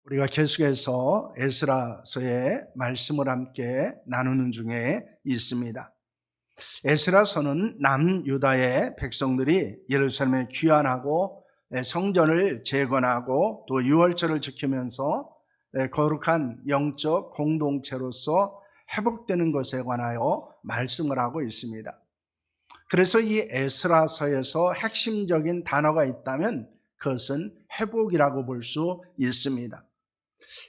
우리가 계속해서 에스라서의 말씀을 함께 나누는 중에 있습니다. 에스라서는 남유다의 백성들이 예루살렘에 귀환하고 성전을 재건하고 또 유월절을 지키면서 거룩한 영적 공동체로서 회복되는 것에 관하여 말씀을 하고 있습니다. 그래서 이 에스라서에서 핵심적인 단어가 있다면 그것은 회복이라고 볼 수 있습니다.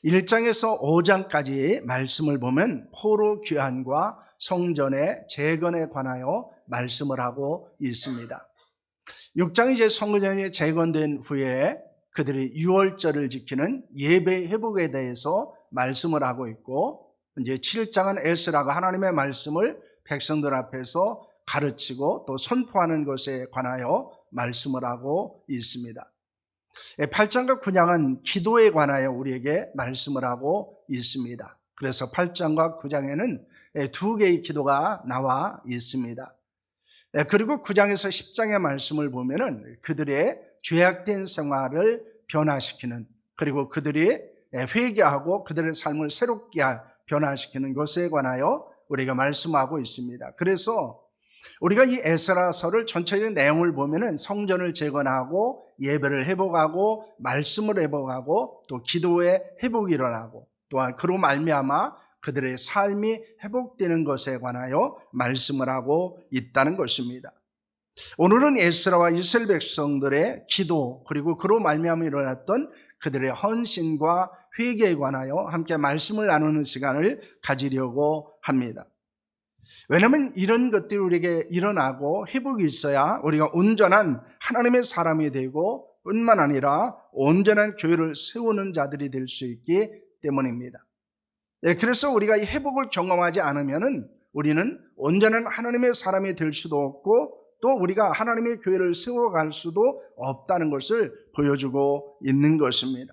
1장에서 5장까지 말씀을 보면 포로 귀환과 성전의 재건에 관하여 말씀을 하고 있습니다. 6장이 이제 성전이 재건된 후에 그들이 유월절을 지키는 예배 회복에 대해서 말씀을 하고 있고, 이제 7장은 에스라가 하나님의 말씀을 백성들 앞에서 가르치고 또 선포하는 것에 관하여 말씀을 하고 있습니다. 8장과 9장은 기도에 관하여 우리에게 말씀을 하고 있습니다. 그래서 8장과 9장에는 두 개의 기도가 나와 있습니다. 그리고 9장에서 10장의 말씀을 보면은 그들의 죄악된 생활을 변화시키는, 그리고 그들이 회개하고 그들의 삶을 새롭게 변화시키는 것에 관하여 우리가 말씀하고 있습니다. 그래서 우리가 이 에스라서를 전체적인 내용을 보면은 성전을 재건하고 예배를 회복하고 말씀을 회복하고 또 기도의 회복이 일어나고 또한 그로 말미암아 그들의 삶이 회복되는 것에 관하여 말씀을 하고 있다는 것입니다. 오늘은 에스라와 이스라엘 백성들의 기도 그리고 그로 말미암아 일어났던 그들의 헌신과 회개에 관하여 함께 말씀을 나누는 시간을 가지려고 합니다. 왜냐하면 이런 것들이 우리에게 일어나고 회복이 있어야 우리가 온전한 하나님의 사람이 되고 뿐만 아니라 온전한 교회를 세우는 자들이 될 수 있기 때문입니다. 그래서 우리가 이 회복을 경험하지 않으면 우리는 온전한 하나님의 사람이 될 수도 없고 또 우리가 하나님의 교회를 세워갈 수도 없다는 것을 보여주고 있는 것입니다.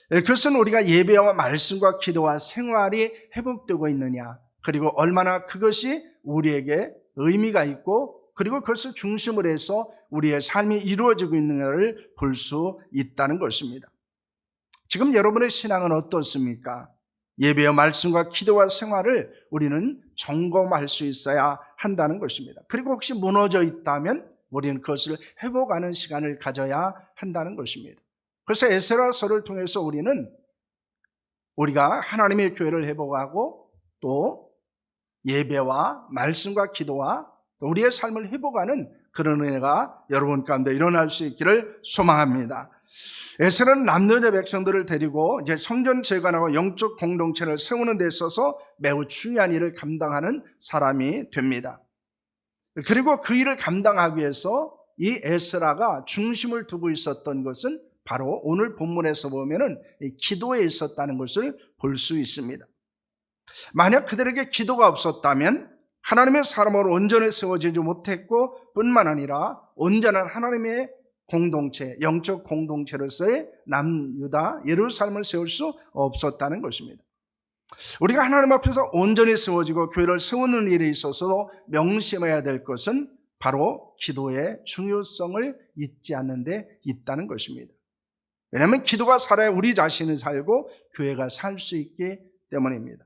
그것은 우리가 예배와 말씀과 기도와 생활이 회복되고 있느냐, 그리고 얼마나 그것이 우리에게 의미가 있고 그리고 그것을 중심으로 해서 우리의 삶이 이루어지고 있는가를 볼 수 있다는 것입니다. 지금 여러분의 신앙은 어떻습니까? 예배와 말씀과 기도와 생활을 우리는 점검할 수 있어야 한다는 것입니다. 그리고 혹시 무너져 있다면 우리는 그것을 회복하는 시간을 가져야 한다는 것입니다. 그래서 에스라서를 통해서 우리가 하나님의 교회를 회복하고 또 예배와 말씀과 기도와 우리의 삶을 회복하는 그런 은혜가 여러분 가운데 일어날 수 있기를 소망합니다. 에스라는 남유다 백성들을 데리고 이제 성전 재건하고 영적 공동체를 세우는 데 있어서 매우 중요한 일을 감당하는 사람이 됩니다. 그리고 그 일을 감당하기 위해서 이 에스라가 중심을 두고 있었던 것은 바로 오늘 본문에서 보면은 기도에 있었다는 것을 볼 수 있습니다. 만약 그들에게 기도가 없었다면 하나님의 사람으로 온전히 세워지지 못했고 뿐만 아니라 온전한 하나님의 공동체, 영적 공동체로서의 남유다 예루살렘을 세울 수 없었다는 것입니다. 우리가 하나님 앞에서 온전히 세워지고 교회를 세우는 일에 있어서 명심해야 될 것은 바로 기도의 중요성을 잊지 않는 데 있다는 것입니다. 왜냐하면 기도가 살아야 우리 자신이 살고 교회가 살 수 있기 때문입니다.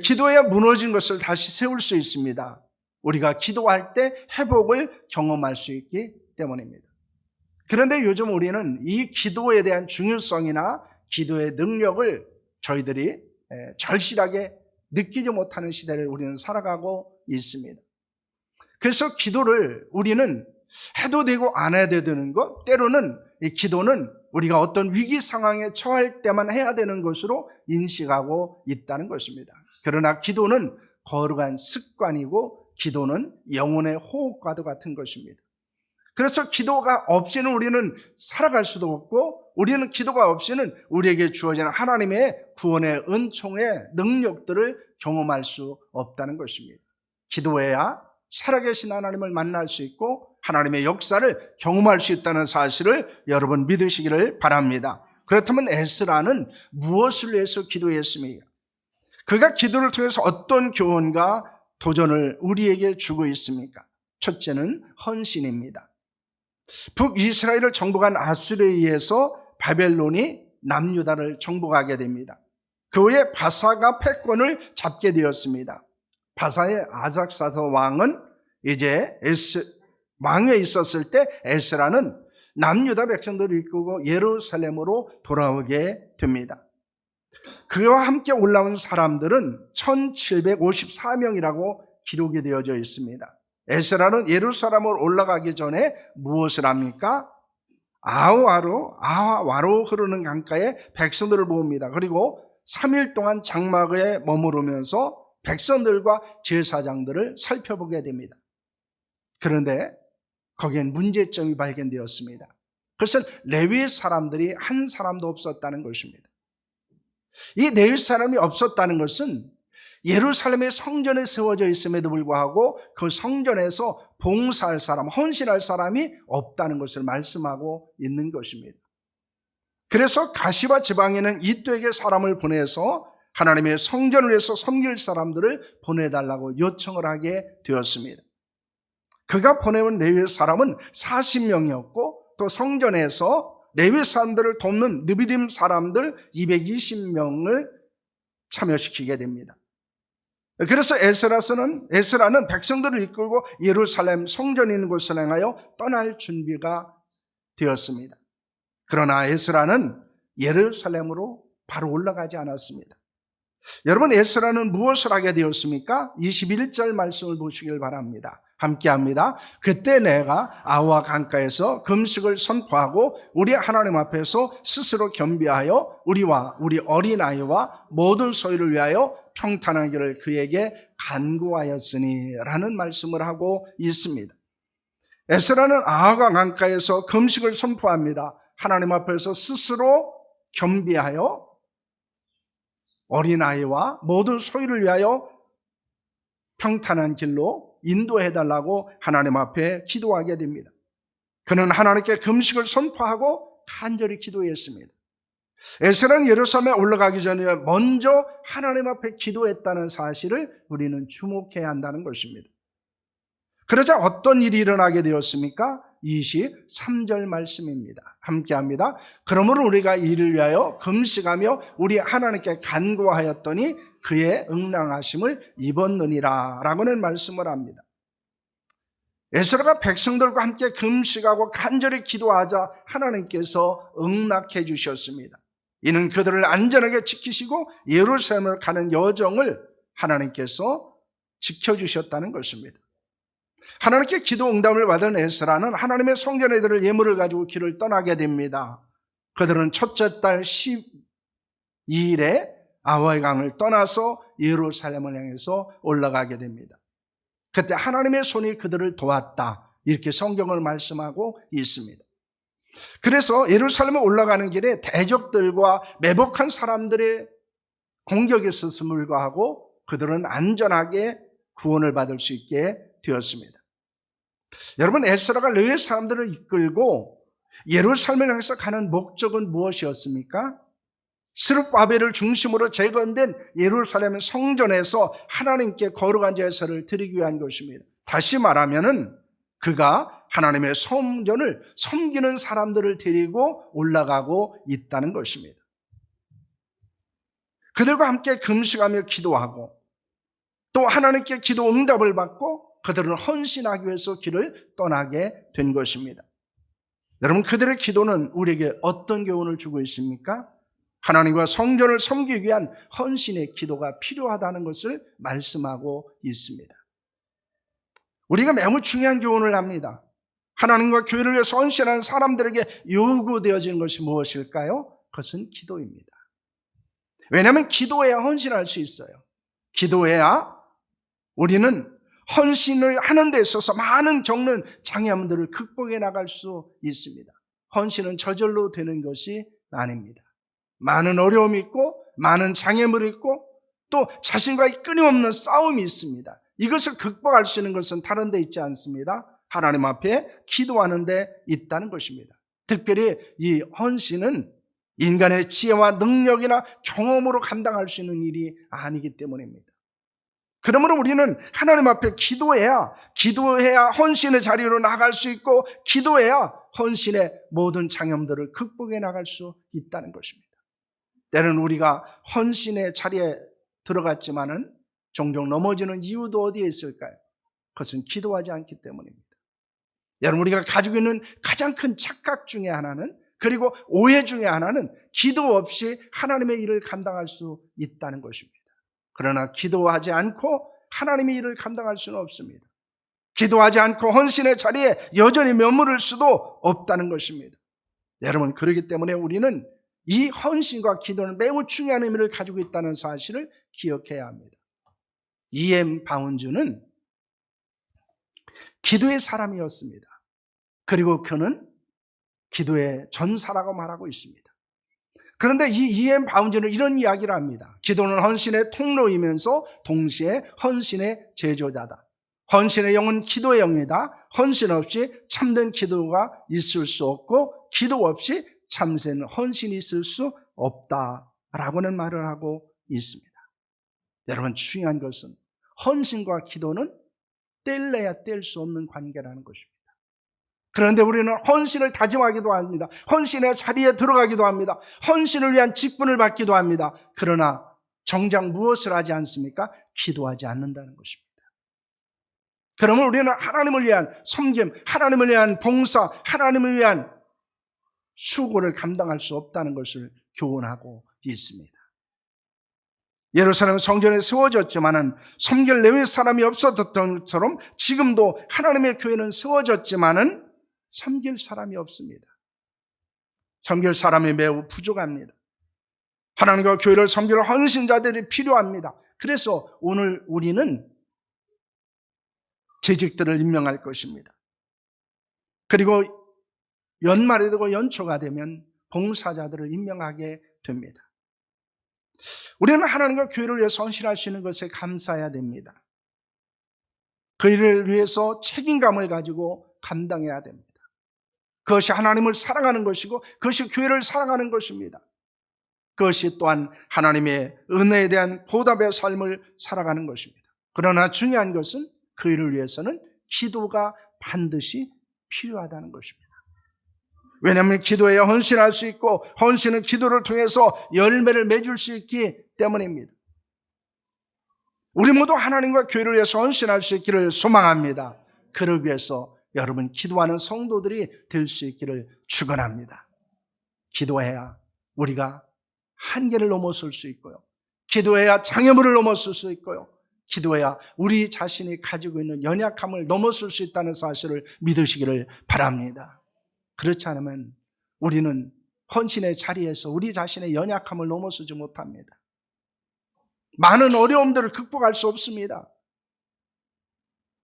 기도해야 무너진 것을 다시 세울 수 있습니다. 우리가 기도할 때 회복을 경험할 수 있기 때문입니다. 그런데 요즘 우리는 이 기도에 대한 중요성이나 기도의 능력을 저희들이 절실하게 느끼지 못하는 시대를 우리는 살아가고 있습니다. 그래서 기도를 우리는 해도 되고 안 해도 되는 것, 때로는 이 기도는 우리가 어떤 위기 상황에 처할 때만 해야 되는 것으로 인식하고 있다는 것입니다. 그러나 기도는 거룩한 습관이고 기도는 영혼의 호흡과도 같은 것입니다. 그래서 기도가 없이는 우리는 살아갈 수도 없고 우리는 기도가 없이는 우리에게 주어지는 하나님의 구원의 은총의 능력들을 경험할 수 없다는 것입니다. 기도해야 살아계신 하나님을 만날 수 있고 하나님의 역사를 경험할 수 있다는 사실을 여러분 믿으시기를 바랍니다. 그렇다면 에스라는 무엇을 위해서 기도했습니까? 그가 기도를 통해서 어떤 교훈과 도전을 우리에게 주고 있습니까? 첫째는 헌신입니다. 북이스라엘을 정복한 아수르에 의해서 바벨론이 남유다를 정복하게 됩니다. 그 후에 바사가 패권을 잡게 되었습니다. 바사의 아삭사스 왕은 이제 왕위에 있었을 때 에스라는 남유다 백성들을 이끌고 예루살렘으로 돌아오게 됩니다. 그와 함께 올라온 사람들은 1754명이라고 기록이 되어져 있습니다. 에스라는 예루살렘으로 올라가기 전에 무엇을 합니까? 아하와로 흐르는 강가에 백성들을 모읍니다. 그리고 3일 동안 장막에 머무르면서 백성들과 제사장들을 살펴보게 됩니다. 그런데 거기엔 문제점이 발견되었습니다. 그것은 레위 사람들이 한 사람도 없었다는 것입니다. 이 레위 사람이 없었다는 것은 예루살렘의 성전에 세워져 있음에도 불구하고 그 성전에서 봉사할 사람, 헌신할 사람이 없다는 것을 말씀하고 있는 것입니다. 그래서 가시바 지방에는 이또에게 사람을 보내서 하나님의 성전을 위해서 섬길 사람들을 보내달라고 요청을 하게 되었습니다. 그가 보내온 레위 사람은 40명이었고 또 성전에서 레위 사람들을 돕는 느비딤 사람들 220명을 참여시키게 됩니다. 그래서 에스라는 백성들을 이끌고 예루살렘 성전이 있는 곳을 향하여 떠날 준비가 되었습니다. 그러나 에스라는 예루살렘으로 바로 올라가지 않았습니다. 여러분, 에스라는 무엇을 하게 되었습니까? 21절 말씀을 보시길 바랍니다. 함께합니다. 그때 내가 아와 강가에서 금식을 선포하고 우리 하나님 앞에서 스스로 겸비하여 우리와 우리 어린아이와 모든 소유를 위하여 평탄하기를 그에게 간구하였으니 라는 말씀을 하고 있습니다. 에스라는 아와 강가에서 금식을 선포합니다. 하나님 앞에서 스스로 겸비하여 어린아이와 모든 소유를 위하여 평탄한 길로 인도해달라고 하나님 앞에 기도하게 됩니다. 그는 하나님께 금식을 선포하고 간절히 기도했습니다. 에스라는 예루살렘에 올라가기 전에 먼저 하나님 앞에 기도했다는 사실을 우리는 주목해야 한다는 것입니다. 그러자 어떤 일이 일어나게 되었습니까? 23절 말씀입니다. 함께합니다. 그러므로 우리가 이를 위하여 금식하며 우리 하나님께 간구하였더니 그의 응당하심을 입었느니라 라고는 말씀을 합니다. 에스라가 백성들과 함께 금식하고 간절히 기도하자 하나님께서 응낙해 주셨습니다. 이는 그들을 안전하게 지키시고 예루살렘을 가는 여정을 하나님께서 지켜주셨다는 것입니다. 하나님께 기도 응답을 받은 에스라는 하나님의 성전에 들을 예물을 가지고 길을 떠나게 됩니다. 그들은 첫째 달 12일에 아와의 강을 떠나서 예루살렘을 향해서 올라가게 됩니다. 그때 하나님의 손이 그들을 도왔다, 이렇게 성경을 말씀하고 있습니다. 그래서 예루살렘에 올라가는 길에 대적들과 매복한 사람들의 공격이 있었음을 불구하고 그들은 안전하게 구원을 받을 수 있게 되었습니다. 여러분, 에스라가 레위 사람들을 이끌고 예루살렘을 향해서 가는 목적은 무엇이었습니까? 스룹바벨을 중심으로 재건된 예루살렘 성전에서 하나님께 거룩한 제사를 드리기 위한 것입니다. 다시 말하면은 그가 하나님의 성전을 섬기는 사람들을 데리고 올라가고 있다는 것입니다. 그들과 함께 금식하며 기도하고 또 하나님께 기도 응답을 받고 그들은 헌신하기 위해서 길을 떠나게 된 것입니다. 여러분, 그들의 기도는 우리에게 어떤 교훈을 주고 있습니까? 하나님과 성전을 섬기기 위한 헌신의 기도가 필요하다는 것을 말씀하고 있습니다. 우리가 매우 중요한 교훈을 합니다. 하나님과 교회를 위해서 헌신하는 사람들에게 요구되어지는 것이 무엇일까요? 그것은 기도입니다. 왜냐하면 기도해야 헌신할 수 있어요. 기도해야 우리는 헌신을 하는 데 있어서 많은 겪는 장애물들을 극복해 나갈 수 있습니다. 헌신은 저절로 되는 것이 아닙니다. 많은 어려움이 있고 많은 장애물이 있고 또 자신과의 끊임없는 싸움이 있습니다. 이것을 극복할 수 있는 것은 다른 데 있지 않습니다. 하나님 앞에 기도하는 데 있다는 것입니다. 특별히 이 헌신은 인간의 지혜와 능력이나 경험으로 감당할 수 있는 일이 아니기 때문입니다. 그러므로 우리는 하나님 앞에 기도해야 헌신의 자리로 나갈 수 있고 기도해야 헌신의 모든 장애물들을 극복해 나갈 수 있다는 것입니다. 때로는 우리가 헌신의 자리에 들어갔지만은 종종 넘어지는 이유도 어디에 있을까요? 그것은 기도하지 않기 때문입니다. 여러분, 우리가 가지고 있는 가장 큰 착각 중에 하나는, 그리고 오해 중에 하나는 기도 없이 하나님의 일을 감당할 수 있다는 것입니다. 그러나 기도하지 않고 하나님의 일을 감당할 수는 없습니다. 기도하지 않고 헌신의 자리에 여전히 머무를 수도 없다는 것입니다. 여러분, 그렇기 때문에 우리는 이 헌신과 기도는 매우 중요한 의미를 가지고 있다는 사실을 기억해야 합니다. E.M. 바운즈는 기도의 사람이었습니다. 그리고 그는 기도의 전사라고 말하고 있습니다. 그런데 이 E.M. 바운즈는 이런 이야기를 합니다. 기도는 헌신의 통로이면서 동시에 헌신의 제조자다. 헌신의 영은 기도의 영이다. 헌신 없이 참된 기도가 있을 수 없고 기도 없이 참된 헌신이 있을 수 없다라고는 말을 하고 있습니다. 여러분, 중요한 것은 헌신과 기도는 뗄래야 뗄 수 없는 관계라는 것입니다. 그런데 우리는 헌신을 다짐하기도 합니다. 헌신의 자리에 들어가기도 합니다. 헌신을 위한 직분을 받기도 합니다. 그러나 정작 무엇을 하지 않습니까? 기도하지 않는다는 것입니다. 그러면 우리는 하나님을 위한 섬김, 하나님을 위한 봉사, 하나님을 위한 수고를 감당할 수 없다는 것을 교훈하고 있습니다. 예루살렘 성전에 세워졌지만은 섬길 레위 사람이 없었던 것처럼 지금도 하나님의 교회는 세워졌지만은 섬길 사람이 없습니다. 섬길 사람이 매우 부족합니다. 하나님과 교회를 섬길 헌신자들이 필요합니다. 그래서 오늘 우리는 재직들을 임명할 것입니다. 그리고 연말이 되고 연초가 되면 봉사자들을 임명하게 됩니다. 우리는 하나님과 교회를 위해서 헌신할 수 있는 것에 감사해야 됩니다. 그 일을 위해서 책임감을 가지고 감당해야 됩니다. 그것이 하나님을 사랑하는 것이고 그것이 교회를 사랑하는 것입니다. 그것이 또한 하나님의 은혜에 대한 보답의 삶을 살아가는 것입니다. 그러나 중요한 것은 그 일을 위해서는 기도가 반드시 필요하다는 것입니다. 왜냐하면 기도해야 헌신할 수 있고 헌신은 기도를 통해서 열매를 맺을 수 있기 때문입니다. 우리 모두 하나님과 교회를 위해서 헌신할 수 있기를 소망합니다. 그러기 위해서 여러분, 기도하는 성도들이 될 수 있기를 축원합니다. 기도해야 우리가 한계를 넘어설 수 있고요. 기도해야 장애물을 넘어설 수 있고요. 기도해야 우리 자신이 가지고 있는 연약함을 넘어설 수 있다는 사실을 믿으시기를 바랍니다. 그렇지 않으면 우리는 헌신의 자리에서 우리 자신의 연약함을 넘어서지 못합니다. 많은 어려움들을 극복할 수 없습니다.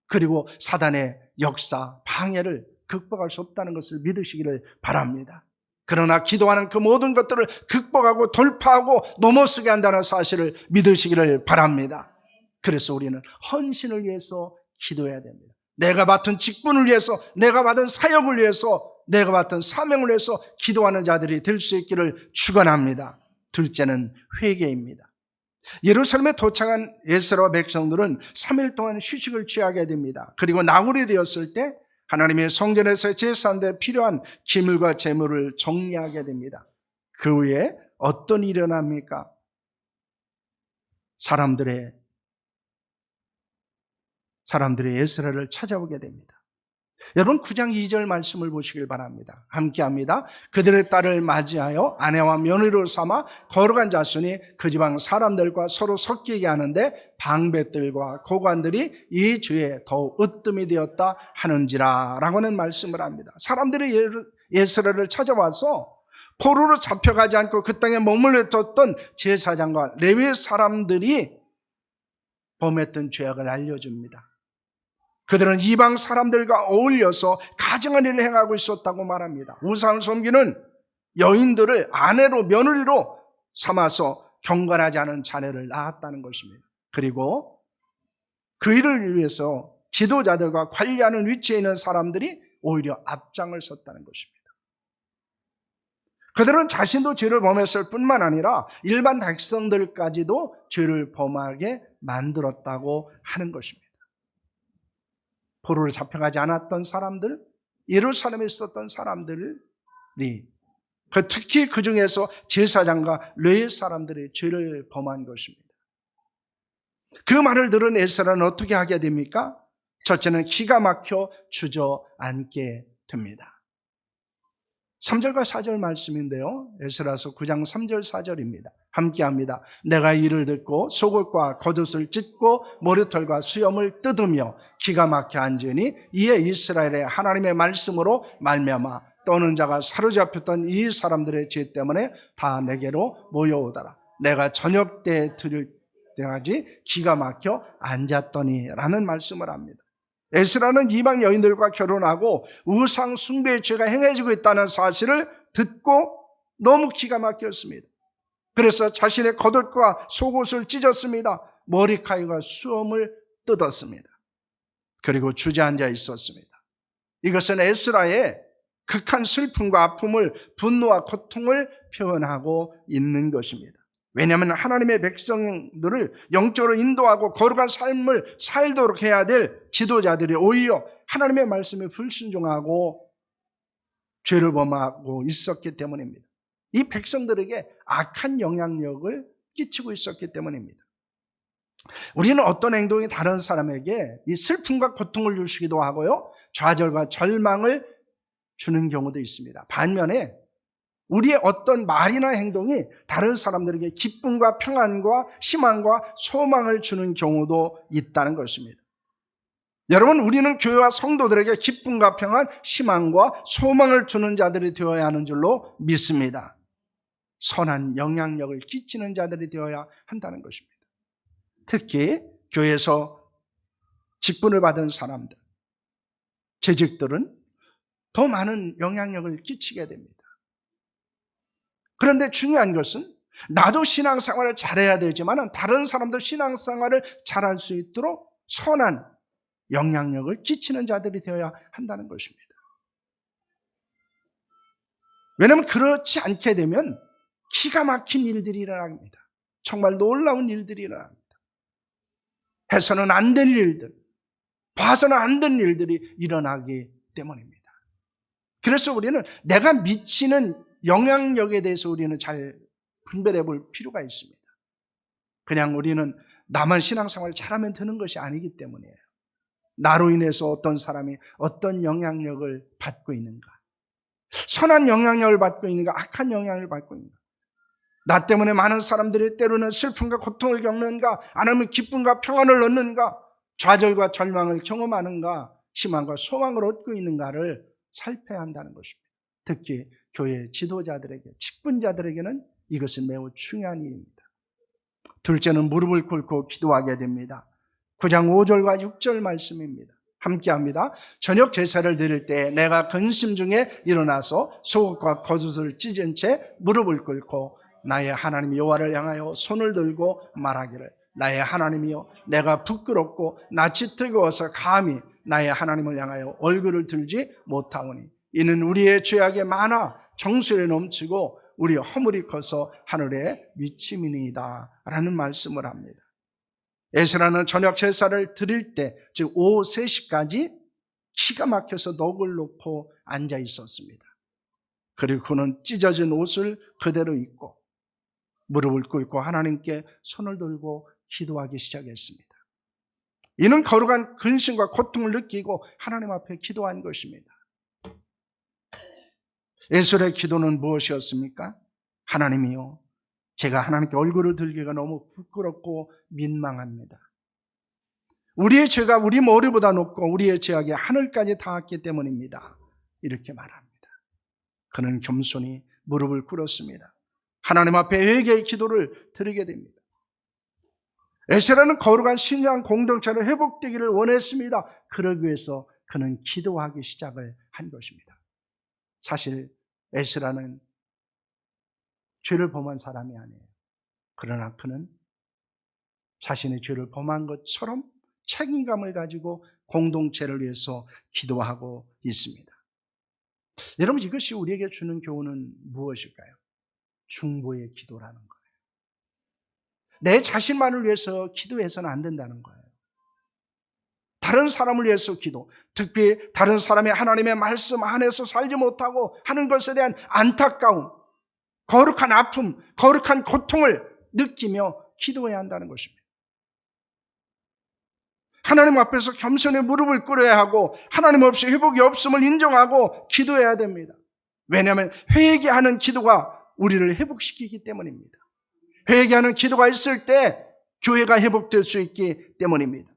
그리고 사단의 역사, 방해를 극복할 수 없다는 것을 믿으시기를 바랍니다. 그러나 기도하는 그 모든 것들을 극복하고 돌파하고 넘어서게 한다는 사실을 믿으시기를 바랍니다. 그래서 우리는 헌신을 위해서 기도해야 됩니다. 내가 맡은 직분을 위해서, 내가 받은 사역을 위해서, 내가 맡은 사명을 위해서 기도하는 자들이 될 수 있기를 축원합니다. 둘째는 회개입니다. 예루살렘에 도착한 에스라와 백성들은 3일 동안 휴식을 취하게 됩니다. 그리고 나흘이 되었을 때 하나님의 성전에서 제사하는데 필요한 기물과 제물을 정리하게 됩니다. 그 후에 어떤 일이 일어납니까? 사람들의 에스라를 찾아오게 됩니다. 여러분, 9장 2절 말씀을 보시길 바랍니다. 함께합니다. 그들의 딸을 맞이하여 아내와 며느리로 삼아 거룩한 자손이 그 지방 사람들과 서로 섞이게 하는데 방백들과 고관들이 이 주에 더욱 으뜸이 되었다 하는지라 라고는 말씀을 합니다. 사람들이 에스라를 찾아와서 포로로 잡혀가지 않고 그 땅에 머물러 있었던 제사장과 레위 사람들이 범했던 죄악을 알려줍니다. 그들은 이방 사람들과 어울려서 가증한 일을 행하고 있었다고 말합니다. 우상을 섬기는 여인들을 아내로 며느리로 삼아서 경건하지 않은 자녀를 낳았다는 것입니다. 그리고 그 일을 위해서 지도자들과 관리하는 위치에 있는 사람들이 오히려 앞장을 섰다는 것입니다. 그들은 자신도 죄를 범했을 뿐만 아니라 일반 백성들까지도 죄를 범하게 만들었다고 하는 것입니다. 포로로 잡혀가지 않았던 사람들, 예루살렘에 있었던 사람들이 특히 그 중에서 제사장과 레위 사람들이 죄를 범한 것입니다. 그 말을 들은 에스라는 어떻게 하게 됩니까? 첫째는 기가 막혀 주저앉게 됩니다. 3절과 4절 말씀인데요. 에스라서 9장 3절 4절입니다. 함께합니다. 내가 이를 듣고 속옷과 겉옷을 찢고 머리털과 수염을 뜯으며 기가 막혀 앉으니 이에 이스라엘의 하나님의 말씀으로 말미암아 떠는 자가 사로잡혔던 이 사람들의 죄 때문에 다 내게로 모여오더라. 내가 저녁 때 들을 때까지 기가 막혀 앉았더니 라는 말씀을 합니다. 에스라는 이방 여인들과 결혼하고 우상 숭배의 죄가 행해지고 있다는 사실을 듣고 너무 기가 막혔습니다. 그래서 자신의 겉옷과 속옷을 찢었습니다. 머리카락과 수염을 뜯었습니다. 그리고 주저앉아 있었습니다. 이것은 에스라의 극한 슬픔과 아픔을, 분노와 고통을 표현하고 있는 것입니다. 왜냐하면 하나님의 백성들을 영적으로 인도하고 거룩한 삶을 살도록 해야 될 지도자들이 오히려 하나님의 말씀에 불순종하고 죄를 범하고 있었기 때문입니다. 이 백성들에게 악한 영향력을 끼치고 있었기 때문입니다. 우리는 어떤 행동이 다른 사람에게 이 슬픔과 고통을 주시기도 하고요, 좌절과 절망을 주는 경우도 있습니다. 반면에 우리의 어떤 말이나 행동이 다른 사람들에게 기쁨과 평안과 희망과 소망을 주는 경우도 있다는 것입니다. 여러분, 우리는 교회와 성도들에게 기쁨과 평안, 희망과 소망을 주는 자들이 되어야 하는 줄로 믿습니다. 선한 영향력을 끼치는 자들이 되어야 한다는 것입니다. 특히 교회에서 직분을 받은 사람들, 재직들은 더 많은 영향력을 끼치게 됩니다. 그런데 중요한 것은 나도 신앙생활을 잘해야 되지만 다른 사람도 신앙생활을 잘할 수 있도록 선한 영향력을 끼치는 자들이 되어야 한다는 것입니다. 왜냐하면 그렇지 않게 되면 기가 막힌 일들이 일어납니다. 정말 놀라운 일들이 일어납니다. 해서는 안 될 일들, 봐서는 안 된 일들이 일어나기 때문입니다. 그래서 우리는 내가 미치는 영향력에 대해서 우리는 잘 분별해 볼 필요가 있습니다. 그냥 우리는 나만 신앙생활을 잘하면 되는 것이 아니기 때문이에요. 나로 인해서 어떤 사람이 어떤 영향력을 받고 있는가, 선한 영향력을 받고 있는가, 악한 영향을 받고 있는가, 나 때문에 많은 사람들이 때로는 슬픔과 고통을 겪는가, 아니면 기쁨과 평안을 얻는가, 좌절과 절망을 경험하는가, 희망과 소망을 얻고 있는가를 살펴야 한다는 것입니다. 특히 교회 지도자들에게, 직분자들에게는 이것은 매우 중요한 일입니다. 둘째는 무릎을 꿇고 기도하게 됩니다. 9장 5절과 6절 말씀입니다. 함께합니다. 저녁 제사를 드릴 때 내가 근심 중에 일어나서 속옷과 겉옷을 찢은 채 무릎을 꿇고 나의 하나님 여호와를 향하여 손을 들고 말하기를, 나의 하나님이여, 내가 부끄럽고 낯이 뜨거워서 감히 나의 하나님을 향하여 얼굴을 들지 못하오니 이는 우리의 죄악이 많아 정수에 넘치고 우리 허물이 커서 하늘에 미침이니이다 라는 말씀을 합니다. 에스라는 저녁 제사를 드릴 때, 즉 오후 3시까지 기가 막혀서 넋을 놓고 앉아 있었습니다. 그리고 그는 찢어진 옷을 그대로 입고 무릎을 꿇고 하나님께 손을 들고 기도하기 시작했습니다. 이는 거룩한 근심과 고통을 느끼고 하나님 앞에 기도한 것입니다. 에스라의 기도는 무엇이었습니까? 하나님이요, 제가 하나님께 얼굴을 들기가 너무 부끄럽고 민망합니다. 우리의 죄가 우리 머리보다 높고 우리의 죄악이 하늘까지 닿았기 때문입니다. 이렇게 말합니다. 그는 겸손히 무릎을 꿇었습니다. 하나님 앞에 회개의 기도를 드리게 됩니다. 에스라는 거룩한 신앙 공동체로 회복되기를 원했습니다. 그러기 위해서 그는 기도하기 시작을 한 것입니다. 사실 에스라는 죄를 범한 사람이 아니에요. 그러나 그는 자신의 죄를 범한 것처럼 책임감을 가지고 공동체를 위해서 기도하고 있습니다. 여러분, 이것이 우리에게 주는 교훈은 무엇일까요? 중보의 기도라는 거예요. 내 자신만을 위해서 기도해서는 안 된다는 거예요. 다른 사람을 위해서 기도, 특히 다른 사람이 하나님의 말씀 안에서 살지 못하고 하는 것에 대한 안타까움, 거룩한 아픔, 거룩한 고통을 느끼며 기도해야 한다는 것입니다. 하나님 앞에서 겸손히 무릎을 꿇어야 하고 하나님 없이 회복이 없음을 인정하고 기도해야 됩니다. 왜냐하면 회개하는 기도가 우리를 회복시키기 때문입니다. 회개하는 기도가 있을 때 교회가 회복될 수 있기 때문입니다.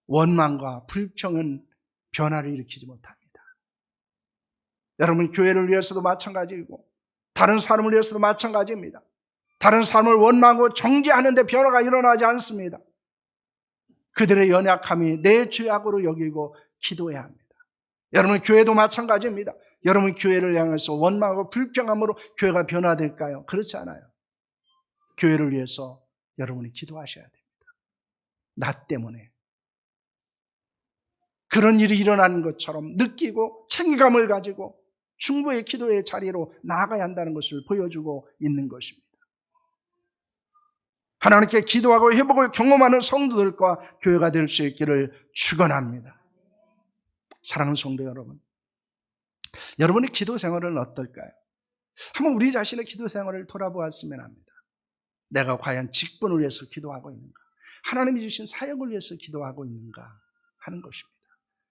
원망과 불평은 변화를 일으키지 못합니다. 여러분, 교회를 위해서도 마찬가지이고 다른 사람을 위해서도 마찬가지입니다. 다른 사람을 원망하고 정죄하는 데 변화가 일어나지 않습니다. 그들의 연약함이 내 죄악으로 여기고 기도해야 합니다. 여러분, 교회도 마찬가지입니다. 여러분, 교회를 향해서 원망하고 불평함으로 교회가 변화될까요? 그렇지 않아요. 교회를 위해서 여러분이 기도하셔야 됩니다. 나 때문에 그런 일이 일어나는 것처럼 느끼고 책임감을 가지고 충분히 기도의 자리로 나아가야 한다는 것을 보여주고 있는 것입니다. 하나님께 기도하고 회복을 경험하는 성도들과 교회가 될 수 있기를 축원합니다. 사랑하는 성도 여러분, 여러분의 기도 생활은 어떨까요? 한번 우리 자신의 기도 생활을 돌아보았으면 합니다. 내가 과연 직분을 위해서 기도하고 있는가? 하나님이 주신 사역을 위해서 기도하고 있는가 하는 것입니다.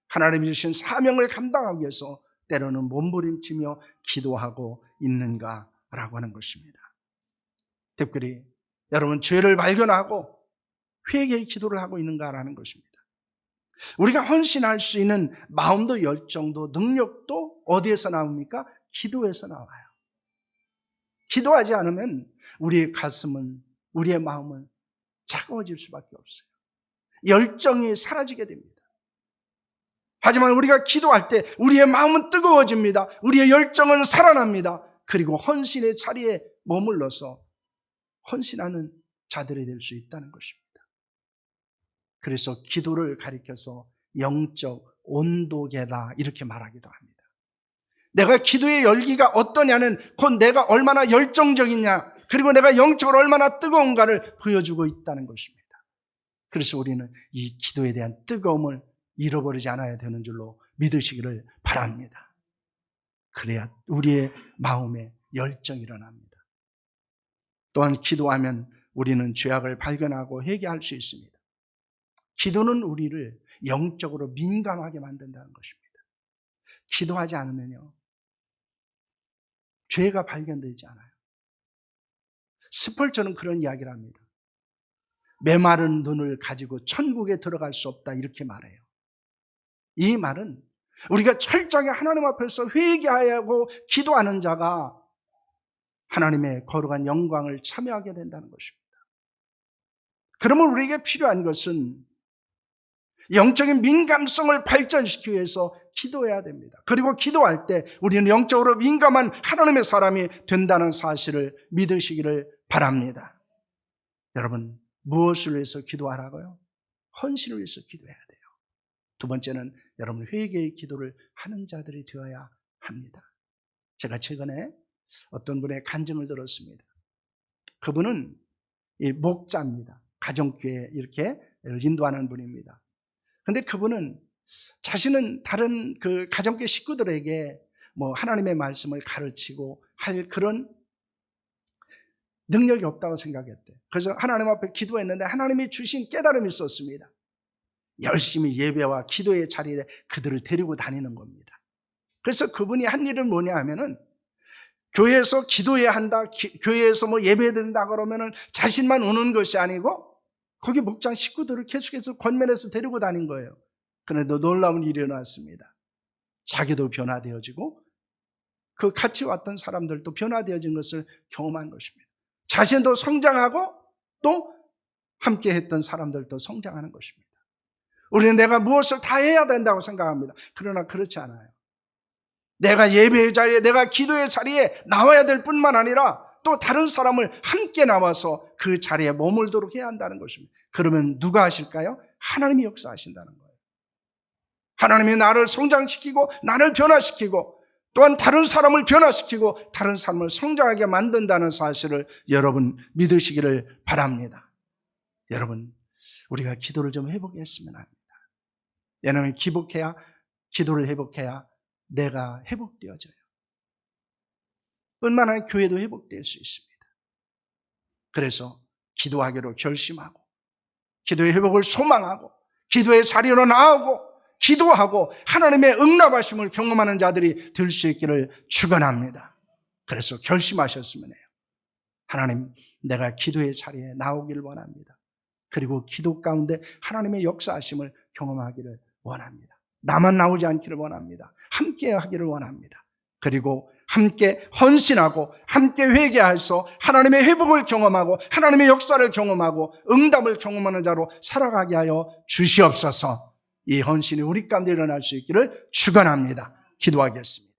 하나님이 주신 사명을 감당하기 위해서 때로는 몸부림치며 기도하고 있는가라고 하는 것입니다. 특별히 여러분, 죄를 발견하고 회개의 기도를 하고 있는가라는 것입니다. 우리가 헌신할 수 있는 마음도 열정도 능력도 어디에서 나옵니까? 기도에서 나와요. 기도하지 않으면 우리의 가슴은, 우리의 마음은 차가워질 수밖에 없어요. 열정이 사라지게 됩니다. 하지만 우리가 기도할 때 우리의 마음은 뜨거워집니다. 우리의 열정은 살아납니다. 그리고 헌신의 자리에 머물러서 헌신하는 자들이 될 수 있다는 것입니다. 그래서 기도를 가리켜서 영적 온도계다 이렇게 말하기도 합니다. 내가 기도의 열기가 어떠냐는 곧 내가 얼마나 열정적이냐, 그리고 내가 영적으로 얼마나 뜨거운가를 보여주고 있다는 것입니다. 그래서 우리는 이 기도에 대한 뜨거움을 잃어버리지 않아야 되는 줄로 믿으시기를 바랍니다. 그래야 우리의 마음에 열정이 일어납니다. 또한 기도하면 우리는 죄악을 발견하고 회개할 수 있습니다. 기도는 우리를 영적으로 민감하게 만든다는 것입니다. 기도하지 않으면요, 죄가 발견되지 않아요. 스펄전은 그런 이야기를 합니다. 메마른 눈을 가지고 천국에 들어갈 수 없다 이렇게 말해요. 이 말은 우리가 철저하게 하나님 앞에서 회개하고 기도하는 자가 하나님의 거룩한 영광을 참여하게 된다는 것입니다. 그러면 우리에게 필요한 것은 영적인 민감성을 발전시키기 위해서 기도해야 됩니다. 그리고 기도할 때 우리는 영적으로 민감한 하나님의 사람이 된다는 사실을 믿으시기를 바랍니다. 여러분, 무엇을 위해서 기도하라고요? 헌신을 위해서 기도해야 돼요. 두 번째는 여러분, 회개의 기도를 하는 자들이 되어야 합니다. 제가 최근에 어떤 분의 간증을 들었습니다. 그분은 목자입니다. 가정교회 이렇게 인도하는 분입니다. 근데 그분은 자신은 다른 그 가정교회 식구들에게 하나님의 말씀을 가르치고 할 그런 능력이 없다고 생각했대요. 그래서 하나님 앞에 기도했는데 하나님이 주신 깨달음이 있었습니다. 열심히 예배와 기도의 자리에 그들을 데리고 다니는 겁니다. 그래서 그분이 한 일은 뭐냐 하면은 교회에서 기도해야 한다, 교회에서 예배 드린다 그러면은 자신만 오는 것이 아니고 거기 목장 식구들을 계속해서 권면해서 데리고 다닌 거예요. 그런데 놀라운 일이 일어났습니다. 자기도 변화되어지고 그 같이 왔던 사람들도 변화되어진 것을 경험한 것입니다. 자신도 성장하고 또 함께 했던 사람들도 성장하는 것입니다. 우리는 내가 무엇을 다 해야 된다고 생각합니다. 그러나 그렇지 않아요. 내가 예배의 자리에, 내가 기도의 자리에 나와야 될 뿐만 아니라 또 다른 사람을 함께 나와서 그 자리에 머물도록 해야 한다는 것입니다. 그러면 누가 하실까요? 하나님이 역사하신다는 거예요. 하나님이 나를 성장시키고 나를 변화시키고 또한 다른 사람을 변화시키고 다른 사람을 성장하게 만든다는 사실을 여러분 믿으시기를 바랍니다. 여러분, 우리가 기도를 좀 회복했으면 합니다. 왜냐하면 기도를 회복해야 내가 회복되어져요. 뿐만 아니라 교회도 회복될 수 있습니다. 그래서 기도하기로 결심하고 기도의 회복을 소망하고 기도의 자리로 나오고 기도하고 하나님의 응답하심을 경험하는 자들이 될 수 있기를 축원합니다. 그래서 결심하셨으면 해요. 하나님, 내가 기도의 자리에 나오기를 원합니다. 그리고 기도 가운데 하나님의 역사하심을 경험하기를 원합니다. 나만 나오지 않기를 원합니다. 함께 하기를 원합니다. 그리고 함께 헌신하고 함께 회개해서 하나님의 회복을 경험하고 하나님의 역사를 경험하고 응답을 경험하는 자로 살아가게 하여 주시옵소서. 이 헌신이 우리 가운데 일어날 수 있기를 축원합니다. 기도하겠습니다.